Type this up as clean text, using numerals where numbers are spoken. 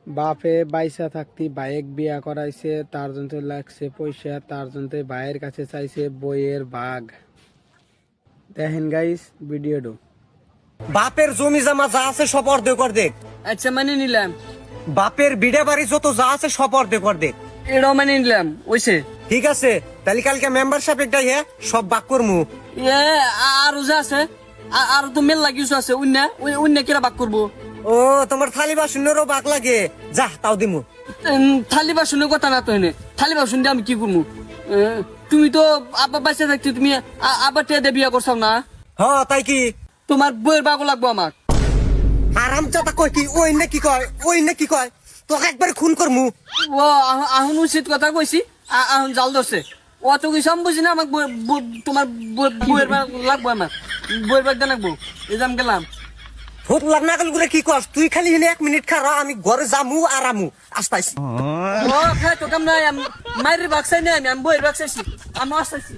বাপে বাইসা থাকতি বাইক বিয়া করাইছে, তার জন্য লাগছে পয়সা, তার জন্য ভাইয়ের কাছে চাইছে বইয়ের ভাগ। দেখেন গাইস ভিডিওটো। বাপের জমি জমা যা আছে সব অর্ধেক অর্ধেক। আচ্ছা মানে নিলাম। বাপের বিড়ে বাড়ি যত যা আছে সব অর্ধেক অর্ধেক। এটাও মানে নিলাম ওইছে। ঠিক আছে, তাহলে কালকে মেম্বারশিপ একটা সব বাক করমু। এ আর যা আছে আর তো মেল লাগিয়েছো আছে অন্য কিরা বাক করবো। ও তোমার থালি বাসনেরও বাক লাগে, যা তাও দিমু। থালি বাসনের কথা না তো এনে থালি বাসন দিয়ে আমি কি করবো? তুমি তো আব্বা বাচ্চা থাকতে তুমি আবার টেয়া দিয়ে বিয়া করছাও না। হ তাই কি? তোমার বইয়ের বাগও লাগবো আমার। আরাম চাতা কয় কি ওই না কি কয়, ওই না কি কয়, তোকে একবার খুন করমু। ও আহুন উচিত কথা কইছি, আহুন জাল ধরছে। অত কিছু আমি বুঝি না, আমার তোমার বইয়ের বাগ লাগবো, আমার বইয়ের বাগ লাগবো। এই যে আমি গেলাম। ভূত লাগনা গেল করে কি কর তুই? খালি হেলে 1 মিনিট খারা, আমি ঘরে যামু আর আমু আসতাইছি। ও খাই তো কাম নাই, মায়ের বাগ চাই না, আমি বইয়ের বাগ চাইছি, আমি আসতেছি।